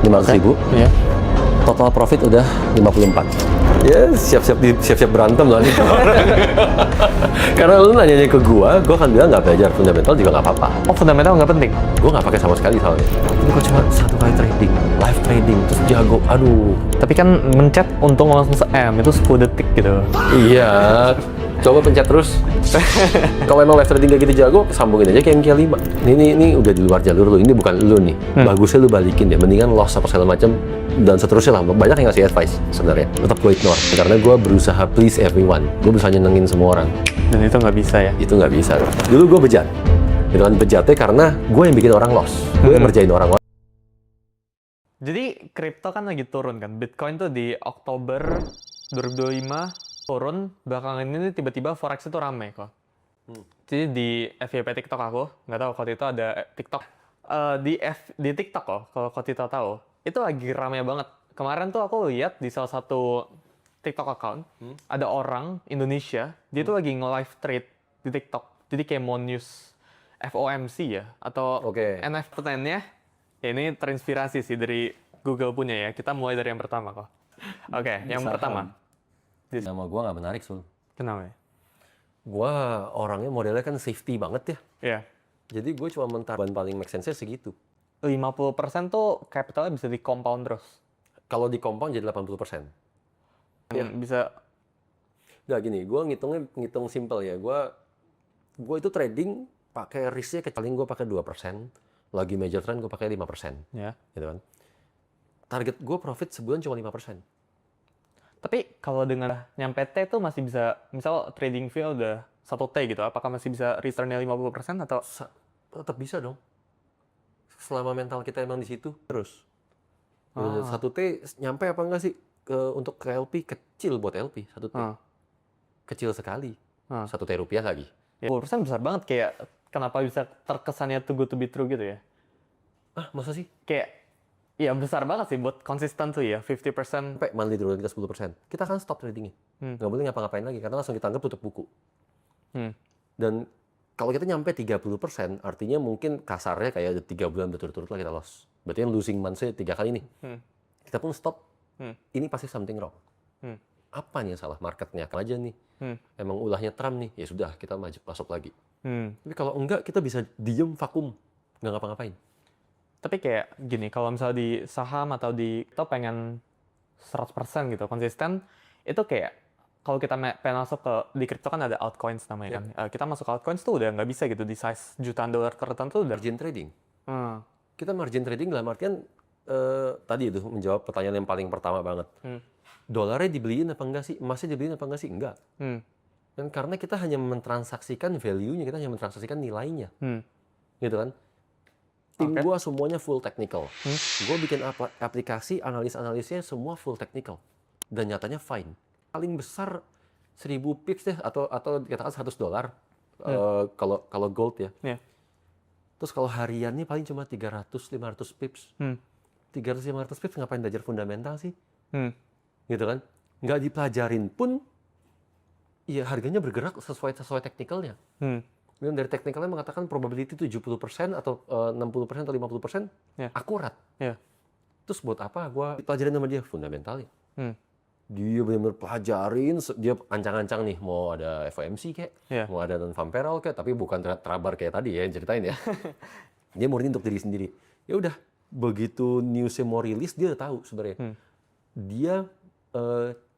500.000. Iya. Total profit udah 54. Ya siap-siap berantem lah nih. Karena lu nanyanya ke gua kan bilang nggak belajar fundamental juga nggak apa-apa. Oh, fundamental nggak penting? Gua nggak pakai sama sekali soalnya. Ini kok cuma 1 kali trading, live trading, terus jago. Aduh. Tapi kan mencet untung langsung se-M, itu 10 detik gitu. Iya. Coba pencet terus. Kalau emang live trading kayak gitu jago, sambungin aja ke MK5. Ini udah di luar jalur lu. Ini bukan lu nih. Bagusnya lu balikin deh. Mendingan loss apa segala macam dan seterusnya lah. Banyak yang ngasih advice sebenarnya. Tetap gue ignore karena gue berusaha please everyone. Gue berusaha nyenengin semua orang. Dan itu nggak bisa ya? Itu nggak bisa. Dulu gue bejat. Itu kan bejatnya karena gue yang bikin orang loss. Gue yang ngerjain orang. Jadi kripto kan lagi turun kan. Bitcoin tuh di Oktober 2025 turun, belakangan ini tiba-tiba forex itu rame kok. Jadi di FYP TikTok aku, nggak tahu kalau itu ada TikTok. Di TikTok kok, kalau Tito tahu, itu lagi rame banget. Kemarin tuh aku lihat di salah satu TikTok account, ada orang Indonesia, dia tuh lagi nge-live trade di TikTok. Jadi kayak mau news FOMC ya, atau Oke. NFT pertanyaannya, ya ini terinspirasi sih dari Google punya ya. Kita mulai dari yang pertama kok. Oke, yang pertama. Nama gue nggak menarik, Sul. Kenapa ya? Gue orangnya modelnya kan safety banget ya. Iya. Jadi gue cuma mentaruhan paling make sense-nya segitu. 50% tuh capitalnya bisa di-compound terus. Kalau di compound jadi 80%. Yang bisa, Nggak gini, gue ngitung simple ya. Gue itu trading pakai risknya paling gue pakai 2%. Lagi major trend gue pakai 5%. ya. Gitu kan. Target gue profit sebulan cuma 5%. Tapi kalau dengan nyampe T tuh masih bisa, misal trading fee udah 1 T gitu, apakah masih bisa returnnya 50% atau? Tetap bisa dong. Selama mental kita emang di situ terus. Ah. 1T nyampe apa enggak sih untuk ke LP? Kecil buat LP 1T. Kecil sekali. 1T rupiah lagi. Ya, 10% besar banget, kayak kenapa bisa terkesannya too good to be true gitu ya? Ah, masa sih? Kayak, iya besar banget sih buat konsisten tuh ya, 50%. Sampai monthly drawdown kita 10%. Kita akan stop tradingnya. Nggak boleh ngapa-ngapain lagi karena langsung kita anggap tutup buku. Dan kalau kita nyampe 30%, artinya mungkin kasarnya kayak 3 bulan berturut-turut lah kita loss. Berarti yang losing months-nya 3 kali nih. Kita pun stop. Ini pasti something wrong. Apa nih yang salah? Marketnya aja nih. Emang ulahnya Trump nih. Ya sudah, kita masuk lagi. Tapi kalau enggak, kita bisa diem, vakum. Nggak ngapa-ngapain. Tapi kayak gini, kalau misalnya di saham atau di kita pengen 100% gitu, konsisten, itu kayak kalau kita pengen masuk ke, di kripto kan ada altcoins namanya kan. Kita masuk ke altcoins tuh udah nggak bisa gitu, di size jutaan dolar tertentu udah. Margin trading. Kita margin trading dalam artian, tadi itu menjawab pertanyaan yang paling pertama banget. Dolarnya dibeliin apa enggak sih? Emasnya dibeliin apa enggak sih? Enggak. Dan karena kita hanya mentransaksikan value-nya, kita hanya mentransaksikan nilainya. Gitu kan? Tim gua semuanya full technical. Gua bikin aplikasi, analis-analisnya semua full technical. Dan nyatanya fine. Paling besar 1000 pips deh, atau dikatakan $100 kalau gold ya. Terus kalau hariannya paling cuma 300-500 pips. 300-500 pips ngapain belajar fundamental sih? Gitu kan? Nggak dipelajarin pun, ya harganya bergerak sesuai technicalnya. Dan dari technicalnya mengatakan probability 70% atau 60% atau 50% akurat. Terus buat apa gue pelajarin sama dia? Fundamentalnya. Dia benar-benar pelajarin, dia ancang-ancang nih, mau ada FOMC kayak, mau ada non-farm payroll kayak, tapi bukan trabar kayak tadi ya, yang ceritain ya. Dia murni untuk diri sendiri. Ya udah, begitu newsnya mau rilis, dia udah tahu sebenarnya. Dia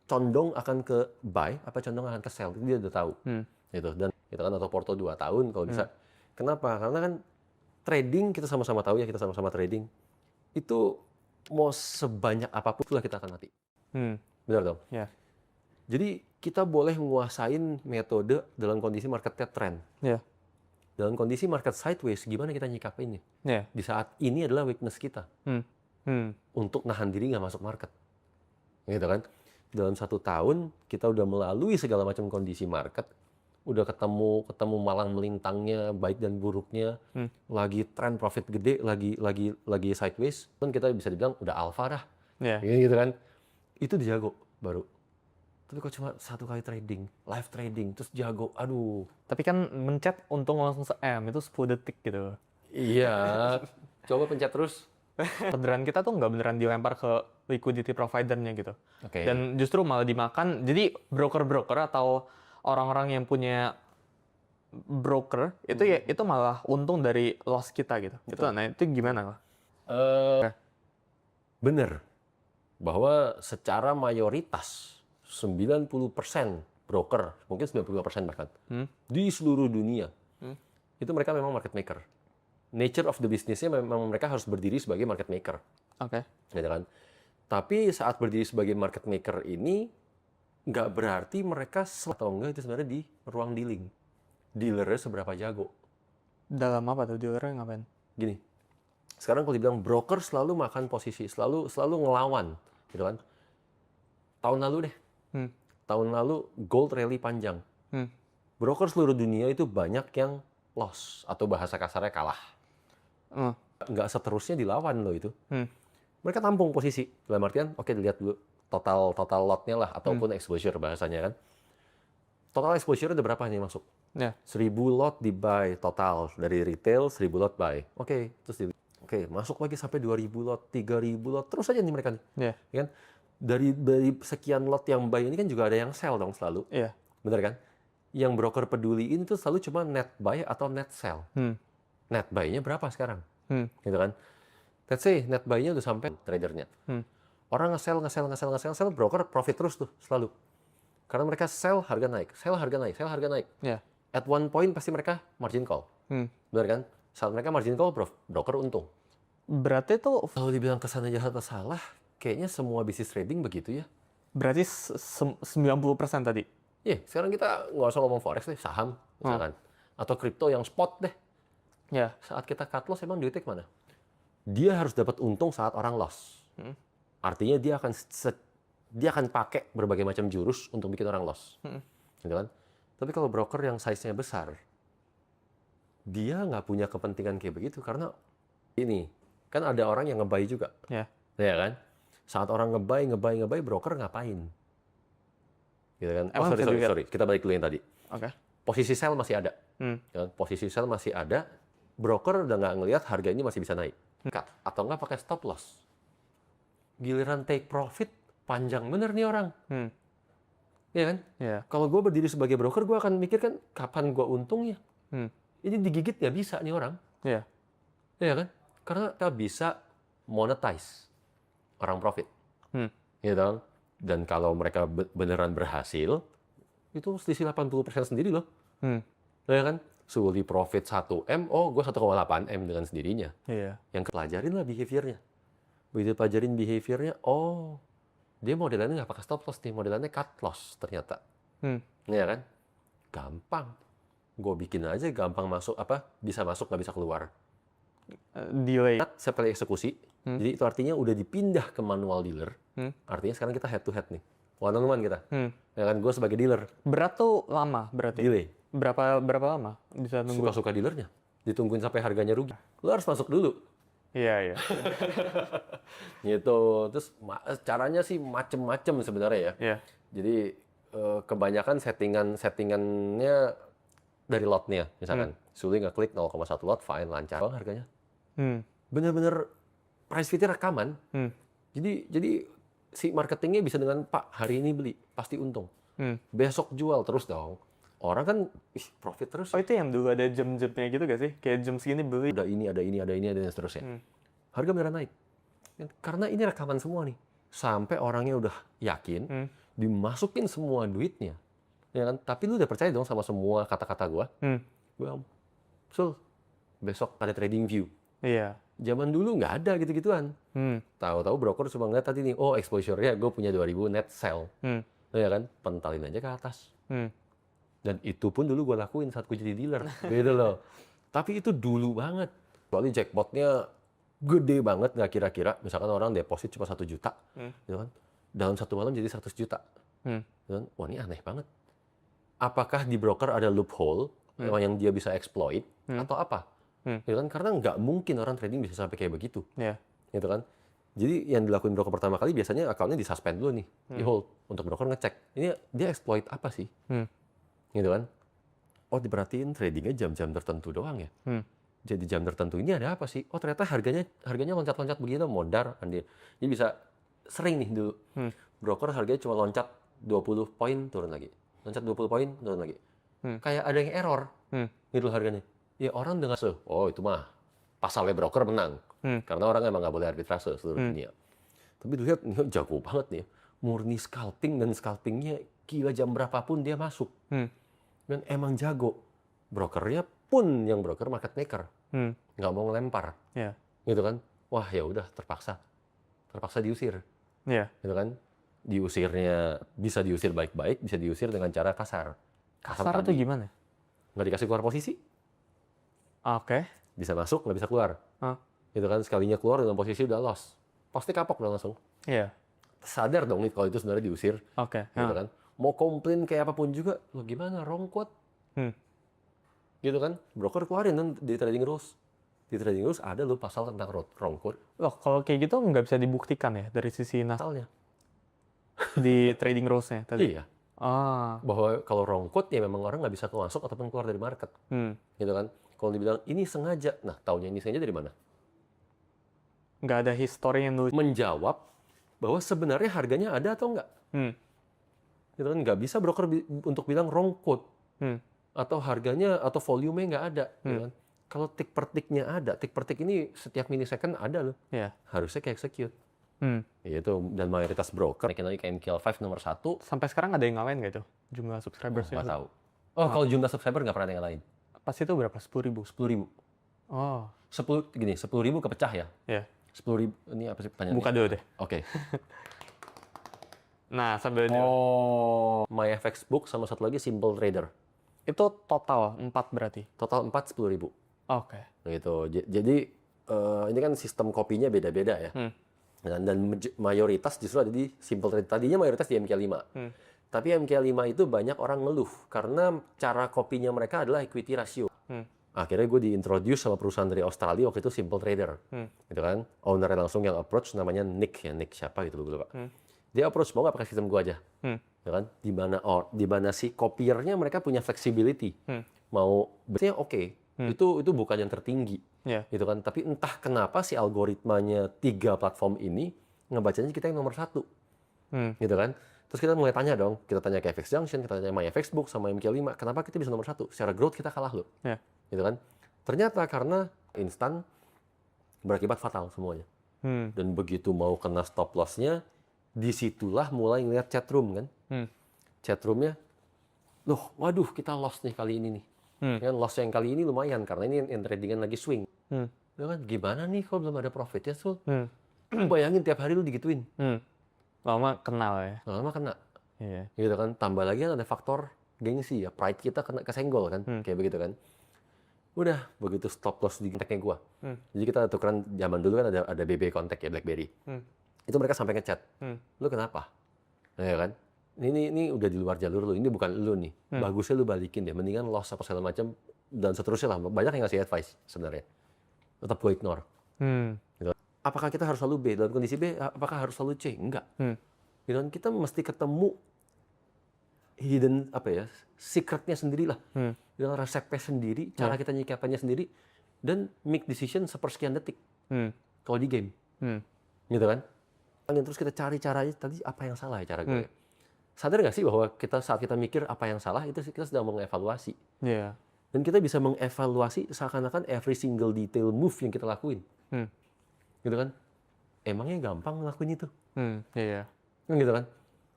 condong akan ke buy, apa condong akan ke sell, dia udah tahu. Gitu. Dan itu kan atau porto 2 tahun kalau bisa. Kenapa? Karena kan trading, kita sama-sama tahu ya, kita sama-sama trading. Itu mau sebanyak apapun itulah kita akan mati. Benar dong? Jadi kita boleh menguasain metode dalam kondisi marketnya trend. Dalam kondisi market sideways, gimana kita nyikapinnya? Di saat ini adalah weakness kita. Untuk nahan diri nggak masuk market. Gitu kan? Dalam 1 tahun, kita udah melalui segala macam kondisi market. Udah ketemu malang melintangnya, baik dan buruknya. Lagi trend profit gede, lagi sideways. Kan kita bisa dibilang udah alpha dah. Gitu kan? Itu dijago baru. Tapi kok cuma 1 kali trading, live trading, terus jago, aduh. Tapi kan mencet untung langsung se-M, itu 10 detik gitu. Iya, coba pencet terus. Orderan kita tuh nggak beneran dilempar ke liquidity provider-nya gitu. Oke. Dan justru malah dimakan. Jadi broker-broker atau orang-orang yang punya broker itu ya itu malah untung dari loss kita gitu. Itu, nah itu gimana? Bener bahwa secara mayoritas 90% broker, mungkin 95% bahkan, di seluruh dunia, itu mereka memang market maker. Nature of the business-nya memang mereka harus berdiri sebagai market maker. Oke. Gitu kan? Tapi saat berdiri sebagai market maker ini, nggak berarti mereka atau enggak itu sebenarnya di ruang dealing. Dealernya seberapa jago. Dalam apa tuh dealernya ngapain? Gini, sekarang kalau dibilang broker selalu makan posisi, selalu ngelawan, gitu kan? Tahun lalu deh, tahun lalu gold rally panjang. Broker seluruh dunia itu banyak yang loss atau bahasa kasarnya kalah. Nggak seterusnya dilawan loh itu. Mereka tampung posisi, dalam artian, oke dilihat dulu total lotnya lah, ataupun exposure bahasanya kan. Total exposure udah berapa nih masuk? Ya. 1000 lot di buy total dari retail, 1000 lot buy. Oke, terus masuk lagi sampai 2000 lot, 3000 lot, terus aja nih mereka nih. Iya. Kan? Dari sekian lot yang buy ini kan juga ada yang sell dong selalu. Iya. Bener kan? Yang broker peduliin itu selalu cuma net buy atau net sell. Net buy-nya berapa sekarang? Gitu kan? Let's say net buy-nya udah sampai tradernya. Orang nge-sell, broker profit terus tuh selalu. Karena mereka sell harga naik, sell harga naik, sell harga naik. Yeah. At one point pasti mereka margin call. Benar kan? Saat mereka margin call, broker untung. Berarti tuh Kalau dibilang kesana jahat atau salah, kayaknya semua bisnis trading begitu ya. berarti 90% tadi. Iya, sekarang kita nggak usah ngomong forex deh, saham misalkan. Atau kripto yang spot deh. Ya. Saat kita cut loss, emang duitnya kemana? Dia harus dapat untung saat orang loss. Artinya dia akan pakai berbagai macam jurus untuk bikin orang loss. Gitu kan? Tapi kalau broker yang size-nya besar, dia nggak punya kepentingan kayak begitu. Karena ini, kan ada orang yang nge-buy juga. Ya. Ya kan? Saat orang nge-buy, broker ngapain? Gitu kan? Sorry. Kita balik dulu yang tadi. Oke. Posisi sell masih ada. Ya, posisi sell masih ada. Broker udah nggak ngelihat harga ini masih bisa naik. Cut. Atau nggak pakai stop loss. Giliran take profit, panjang bener nih orang. Iya kan? Yeah. Kalau gue berdiri sebagai broker, gue akan mikir kan, kapan gue untung ya? Ini digigit nggak bisa nih orang. Iya. Iya kan? Karena kita bisa monetize orang profit. Gitu kan? Dan kalau mereka beneran berhasil, itu selisih 80% sendiri loh. Ya kan? Suli profit 1M, oh gue 1,8M dengan sendirinya. Iya. Yang pelajarin lah behaviornya. Begitu pelajarin behaviornya, oh dia modelannya nggak pakai stop loss nih, modelannya cut loss ternyata. Ya kan? Gampang. Gue bikin aja gampang masuk, bisa masuk nggak bisa keluar. Delay. Setelah eksekusi, jadi itu artinya udah dipindah ke manual dealer. Artinya sekarang kita head to head nih, one on one kita. Ya kan, gue sebagai dealer. Berat tuh lama berarti. Delay. Berapa lama bisa nunggu? Suka-suka dealernya. Ditungguin sampai harganya rugi. Lo harus masuk dulu. Iya. Gitu. Terus caranya sih macem-macem sebenarnya ya. Iya. Jadi kebanyakan settingannya dari lotnya. Misalkan Suli ngeklik 0,1 lot, fine, lancar bang harganya. Bener-bener price fitnya rekaman. Jadi si marketingnya bisa dengan, Pak hari ini beli pasti untung. Besok jual terus dong. Orang kan profit terus. Oh itu yang dulu ada jam-jamnya gitu gak sih? Kayak jam segini beli. Ada ini, dan seterusnya. Harga beneran naik. Karena ini rekaman semua nih. Sampai orangnya udah yakin, dimasukin semua duitnya. Ya kan? Tapi lu udah percaya dong sama semua kata-kata gua. Gua, Sul, besok ada trading view. Iya. Zaman dulu nggak ada gitu-gituan. Tahu-tahu broker cuma ngeliat tadi nih, oh exposure-nya gue punya 2000 net sell. Ya kan? Pentalin aja ke atas. Dan itu pun dulu gue lakuin saat gue jadi dealer. Gitu loh. Tapi itu dulu banget. Soalnya jackpotnya gede banget, nggak kira-kira. Misalkan orang deposit cuma 1 juta. Gitu kan? Dalam 1 malam jadi 100 juta. Gitu kan? Wah ini aneh banget. Apakah di broker ada loophole yang dia bisa exploit atau apa? Gitu kan? Karena nggak mungkin orang trading bisa sampai kayak begitu. Gitu kan? Jadi yang dilakuin broker pertama kali biasanya account-nya di-suspend dulu nih. Di hold. Untuk broker ngecek. Ini dia exploit apa sih? Gitu kan? Oh diperhatiin tradingnya jam-jam tertentu doang ya. jadi jam tertentu ini ada apa sih? Oh ternyata harganya loncat-loncat begini, modar. Jadi bisa sering nih dulu. Broker harganya cuma loncat 20 poin turun lagi. Loncat 20 poin turun lagi. Kayak ada yang error gitu loh harganya. Ya orang dengan oh itu mah pasalnya broker menang. Karena orang emang nggak boleh arbitrase seluruh dunia. Tapi dilihat ini jago banget nih. Murni scalping dan scalpingnya gila jam berapapun dia masuk. Dan emang jago. Brokernya pun yang broker market maker. Nggak mau ngelempar. Yeah. Gitu kan. Wah ya udah terpaksa diusir. Yeah. Gitu kan. Diusirnya bisa diusir baik-baik, bisa diusir dengan cara kasar. Kasar itu gimana? Nggak dikasih keluar posisi. Oke. Bisa masuk, nggak bisa keluar. Gitu kan. Sekalinya keluar dengan posisi udah loss. Pasti kapok dong langsung. Iya. Sadar dong nih kalau itu sebenarnya diusir. Oke. Gitu kan. Mau komplain kayak apapun juga, lo gimana, wrong quote. Gitu kan, broker keluarin kan di trading rules. Di trading rules ada lo pasal tentang wrong quote. Loh, kalau kayak gitu nggak bisa dibuktikan ya dari sisi Pasalnya. di trading rules-nya tadi? Iya. Bahwa kalau wrong quote ya memang orang nggak bisa masuk ataupun keluar dari market. Gitu kan. Kalau dibilang ini sengaja, nah taunya ini sengaja dari mana? Nggak ada history yang nulis. Menjawab bahwa sebenarnya harganya ada atau enggak. Gitu kan, nggak bisa broker untuk bilang wrong quote. Atau harganya atau volumenya nggak ada. Gitu kan. Kalau tick per ticknya ada, tick per tick ini setiap milisecond ada loh. Yeah. Harusnya kayak execute. Itu dan mayoritas broker naikin lagi ke MQL5 nomor 1. Sampai sekarang ada yang ngalahin nggak itu jumlah subscribersnya? Nggak tahu. Kalau jumlah subscriber nggak pernah ada yang lain. Pas itu berapa? 10.000? 10.000. Oh. 10.000 kepecah ya. Iya. 10.000 ini apa sih pertanyaannya? Buka dulu deh. Oke. Nah, sambil MyFX Book sama satu lagi Simple Trader. itu total 4 berarti. Total 4 10.000. Oke. Gitu. Jadi ini kan sistem kopinya beda-beda ya. Dan mayoritas justru ada di Simple Trader. Tadinya mayoritas di MK5. Tapi MK5 itu banyak orang ngeluh karena cara kopinya mereka adalah equity ratio. Akhirnya gue diintroduce sama perusahaan dari Australia waktu itu Simple Trader. Gitu kan. Ownernya langsung yang approach namanya Nick ya. Nick siapa gitu gue lupa. Dia approach mau nggak pakai sistem gue aja. Ya kan? Di mana si kopiernya mereka punya flexibility. Mau betulnya oke. Itu bukan yang tertinggi. Gitu kan. Tapi entah kenapa si algoritmanya 3 platform ini ngebacanya kita yang nomor 1. Gitu kan. Terus kita mulai tanya dong, kita tanya ke FX Junction, kita tanya MyFX Book sama MQ5, kenapa kita bisa nomor 1? Secara growth kita kalah loh. Gitu kan. Ternyata karena instan berakibat fatal semuanya. Dan begitu mau kena stop loss-nya, disitulah mulai ngeliat chatroom kan. Chatroomnya, loh waduh kita loss nih kali ini nih. Kan loss yang kali ini lumayan, karena ini yang tradingan lagi swing. Ya kan, gimana nih kalau belum ada profitnya, Sul? Bayangin tiap hari lu digituin. Lama kenal ya. Lama kena. Iya. Gitu kan, tambah lagi kan ada faktor gengsi ya, pride kita kena kesenggol kan, kayak begitu kan. Udah, begitu stop loss di kontaknya gua. Jadi kita tukeran, zaman dulu kan ada BB kontak ya, BlackBerry. Itu mereka sampai ngechat, lu kenapa? Ya kan, ini udah di luar jalur lu, ini bukan lu nih. Bagusnya lu balikin deh, mendingan loss apa segala macam dan seterusnya lah. Banyak yang ngasih advice sebenarnya. Tetap gue ignore. Gitu. Apakah kita harus selalu B? Dalam kondisi B, apakah harus selalu C? Enggak. Gitu kan, kita mesti ketemu hidden secretnya sendiri lah. Dengan resepnya sendiri, cara kita nyikapannya sendiri, dan make decision sepersekian detik. Kalau di game. Gitu kan. Dan terus kita cari caranya, tadi apa yang salah ya cara gue. Sadar nggak sih bahwa saat kita mikir apa yang salah, itu kita sedang mengevaluasi. Dan kita bisa mengevaluasi seakan-akan every single detail move yang kita lakuin. Gitu kan. Emangnya gampang ngelakuin itu? Kan gitu kan.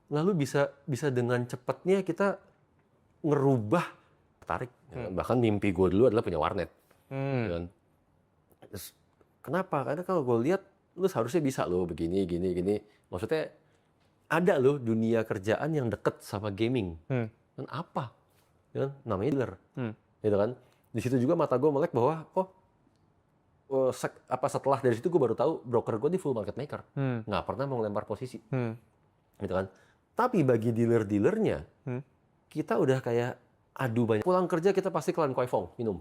Lalu bisa dengan cepatnya kita ngerubah, tarik. Bahkan mimpi gue dulu adalah punya warnet. Gitu kan. Terus, kenapa? Karena kalau gue lihat, lu seharusnya bisa lo begini, gini. Maksudnya ada loh dunia kerjaan yang deket sama gaming. Dan apa? Gitu kan? Namanya dealer. Gitu kan. Di situ juga mata gue melek bahwa setelah dari situ gue baru tahu broker gue di full market maker. Nggak pernah mau ngelempar posisi. Gitu kan. Tapi bagi dealer-dealernya, kita udah kayak adu banyak. Pulang kerja kita pasti kelan koifong, minum.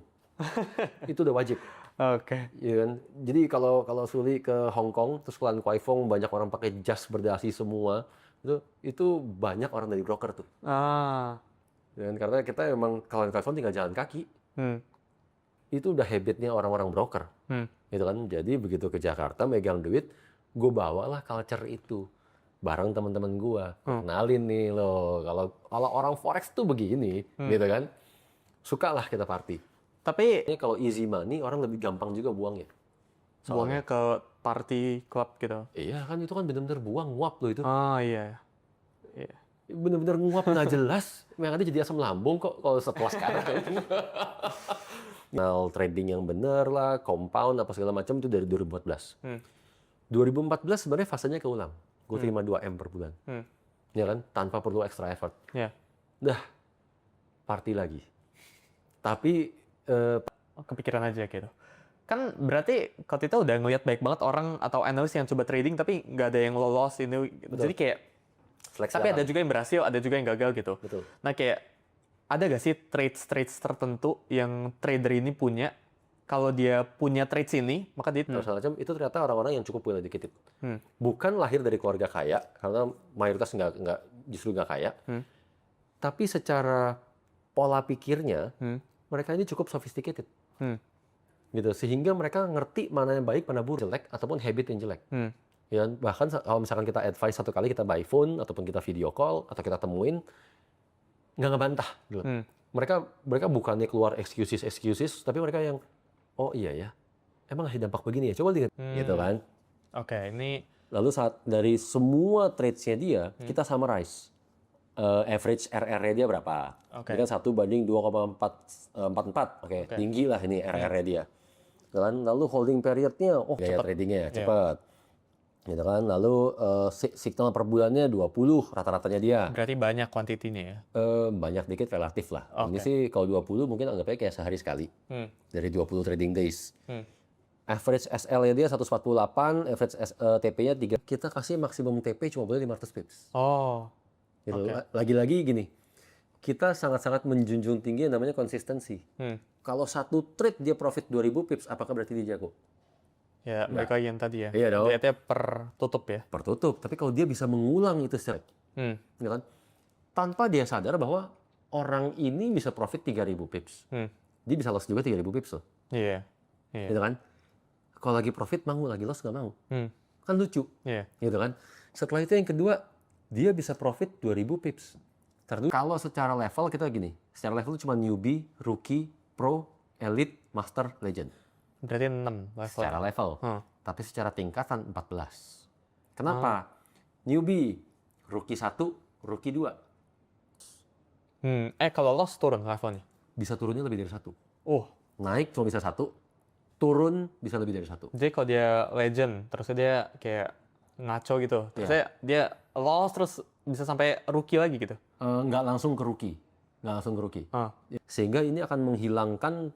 Itu udah wajib. Oke. Ya kan? Jadi kalau Suli ke Hong Kong, terus kelan koifong, banyak orang pakai jas berdasi semua. Itu banyak orang dari broker tuh. Dan karena kita emang kelan koifong tinggal jalan kaki. itu udah habitnya orang-orang broker. Gitu kan. Jadi begitu ke Jakarta megang duit, gue bawalah culture itu bareng teman-teman gue. Kenalin nih lo, kalau orang forex tuh begini, gitu kan. Sukalah kita party. Tapi Ini kalau easy money orang lebih gampang juga buangnya. buangnya ke party club gitu. Iya kan, itu kan bener-bener buang, nguap lo itu. Oh iya. Iya. Bener-bener nguap nggak jelas. Yang ada jadi asam lambung kok kalau setelah sekarang. Nah, trading yang bener lah, compound apa segala macam itu dari 2014. 2014 sebenarnya fasenya keulang. Gue terima 2M per bulan. Ya kan, tanpa perlu extra effort. Iya. Dah, party lagi. Tapi Kepikiran aja gitu. Kan berarti kalau kita udah ngeliat baik banget orang atau analis yang coba trading tapi nggak ada yang lolos ini. Jadi kayak seleksi tapi alam. ada juga yang berhasil, ada juga yang gagal gitu. Betul. Nah kayak ada gak sih trades tertentu yang trader ini punya? Kalau dia punya trades ini, maka dia Macam itu ternyata orang-orang yang cukup punya dedicated. Bukan lahir dari keluarga kaya, karena mayoritas justru nggak kaya. Tapi secara pola pikirnya, mereka ini cukup sophisticated. Gitu, sehingga mereka ngerti mana yang baik, mana buruk, jelek, ataupun habit yang jelek. Ya, bahkan kalau misalkan kita advice satu kali kita by phone, ataupun kita video call, atau kita temuin, nggak ngebantah. Gitu. Mereka bukannya keluar excuses, tapi mereka yang, oh iya ya, emang ada dampak begini ya, coba lihat. Gitu kan. Oke, ini Lalu saat dari semua trades-nya dia, kita summarize. Average RR-nya dia berapa? Oke. Ini kan 1:2,44. Oke, tinggi lah ini RR-nya dia. Kan? Lalu holding period-nya, gaya tradingnya cepat. Gitu kan? Lalu signal per bulannya 20 rata-ratanya dia. berarti banyak kuantitinya ya. Banyak dikit relatif lah. Ini sih kalau 20 mungkin anggapnya kayak sehari sekali. Dari 20 trading days. Average SL-nya dia 148, average TP-nya 3. Kita kasih maksimum TP cuma boleh 500 pips. Oh. Gitu. Lagi-lagi gini, kita sangat-sangat menjunjung tinggi yang namanya konsistensi. Kalau satu trade dia profit 2000 pips, apakah berarti dia jago? Ya, mereka yang tadi ya. Iya dong. Lihatnya per tutup ya. Tertutup. Tapi kalau dia bisa mengulang itu secara, gitu kan? Tanpa dia sadar bahwa orang ini bisa profit 3000 pips. Dia bisa loss juga 3000 pips loh. Iya. Iya. Gitu kan? Kalau lagi profit mau, lagi loss nggak mau. Kan lucu. Iya. Gitu kan? Setelah itu yang kedua, dia bisa profit 2000 pips. Kalau secara level kita gini, secara level cuma newbie, rookie, pro, elite, master, legend. Berarti 6 level. Secara level. Tapi secara tingkatan 14. Kenapa? Newbie, rookie 1, rookie 2. Kalau loss turun levelnya. Bisa turunnya lebih dari 1. Naik cuma bisa 1, turun bisa lebih dari 1. Jadi kalau dia legend, terusnya dia kayak ngaco gitu. Terusnya dia loss terus bisa sampai rookie lagi gitu. Nggak langsung ke rookie. Sehingga ini akan menghilangkan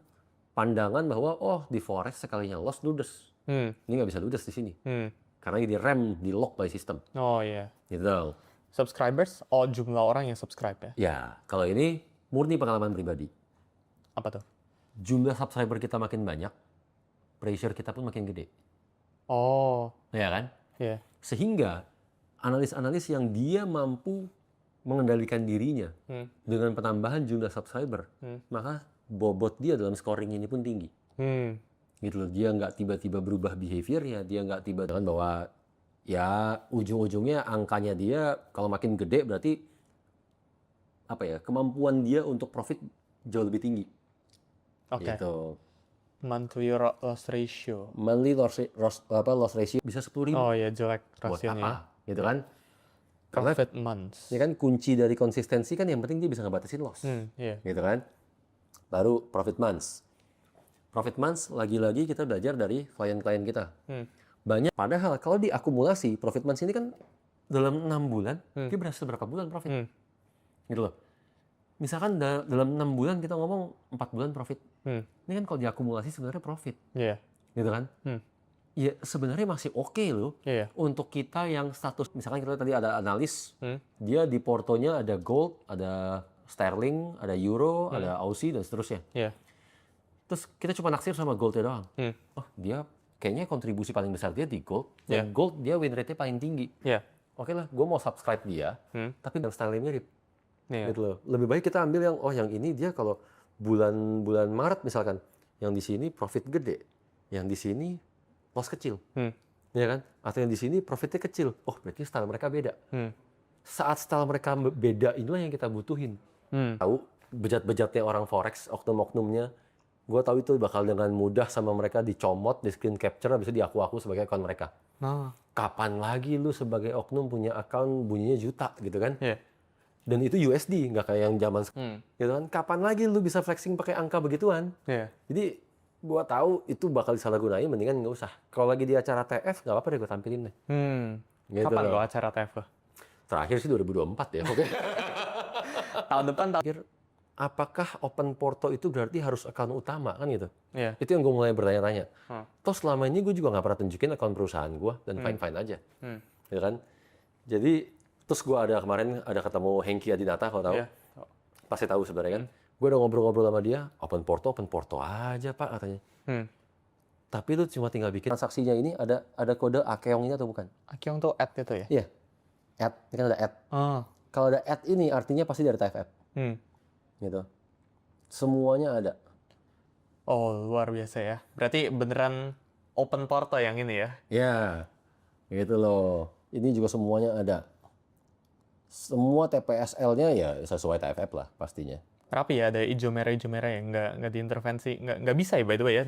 pandangan bahwa di forex sekalinya loss ludes. Ini nggak bisa ludes di sini. Karena ini di lock by system. Oh iya. Gitu. Subscribers, jumlah orang yang subscribe ya? Ya, kalau ini murni pengalaman pribadi. Apa tuh? Jumlah subscriber kita makin banyak, pressure kita pun makin gede. Oh. Ya kan? Iya. Sehingga analis-analis yang dia mampu mengendalikan dirinya dengan penambahan jumlah subscriber, maka bobot dia dalam scoring ini pun tinggi. Gitu loh, dia nggak tiba-tiba berubah behaviornya, dia nggak tiba dengan bahwa ya ujung-ujungnya angkanya dia kalau makin gede berarti apa ya, kemampuan dia untuk profit jauh lebih tinggi. Oke. Gitu. Monthly loss ratio. Monthly loss ratio bisa 10.000. Oh iya, jelek Buat rasionya. apa? Gitu kan? Karena Profit months. ini kan kunci dari konsistensi kan yang penting dia bisa ngebatasin loss. Iya. Gitu kan? Baru profit months. Profit months lagi-lagi kita belajar dari klien-klien kita. Banyak, padahal kalau diakumulasi profit months ini kan dalam 6 bulan, dia berhasil berapa bulan profit. Gitu loh. Misalkan dalam 6 bulan kita ngomong 4 bulan profit. Ini kan kalau diakumulasi sebenarnya profit. Iya. Gitu kan? Ya sebenarnya masih oke loh. Iya. Untuk kita yang status, misalkan kita tadi ada analis, dia di portonya ada gold, ada sterling, ada euro, ada Aussie, dan seterusnya. Iya. Terus kita cuma naksir sama goldnya doang. Dia kayaknya kontribusi paling besar dia di gold, dan gold dia win rate-nya paling tinggi. Iya. Oke lah, gue mau subscribe dia, tapi dengan style mirip. Iya. Gitu loh. Lebih baik kita ambil yang ini dia kalau bulan Maret misalkan, yang di sini profit gede, yang di sini loss kecil, ya kan? Atau yang di sini profitnya kecil. Oh, berarti style mereka beda. Saat style mereka beda, inilah yang kita butuhin. Tahu bejat-bejatnya orang forex, oknum-oknumnya. Gue tahu itu bakal dengan mudah sama mereka dicomot, di screen capture, bisa diaku-aku sebagai akun mereka. Kapan lagi lu sebagai oknum punya akun bunyinya juta gitu kan? Yeah. Dan itu USD, nggak kayak yang zaman gitu kan? Kapan lagi lu bisa flexing pakai angka begituan? Yeah. Jadi gua tahu itu bakal disalahgunain, mendingan nggak usah. Kalau lagi di acara TF nggak apa-apa deh gue tampilin deh. Gitu Kapan loh. lo acara TF lo? Terakhir sih 2024 ya, oke. Tahun depan Apakah open porto itu berarti harus akun utama kan gitu? Iya. Itu yang gue mulai bertanya-tanya. Toh selama ini gue juga nggak pernah tunjukin akun perusahaan gue dan fine-fine aja, ya kan? Jadi terus gue kemarin ada ketemu Hengki Adinata kalau tahu, pasti tahu sebenarnya kan? Gue udah ngobrol-ngobrol sama dia, open porto aja pak katanya. Tapi lu cuma tinggal bikin transaksinya ini ada kode Akeong ini atau bukan? Akeong tuh ad itu ya? Iya, add, ini kan ada add. Kalau ada add ini artinya pasti dari TFF. Gitu. Semuanya ada. Oh, luar biasa ya. Berarti beneran open portal yang ini ya? Ya, gitu loh. Ini juga semuanya ada. Semua TPSL-nya ya sesuai TFF lah pastinya. Rapi ya, ada hijau merah yang nggak diintervensi, nggak bisa ya by the way ya.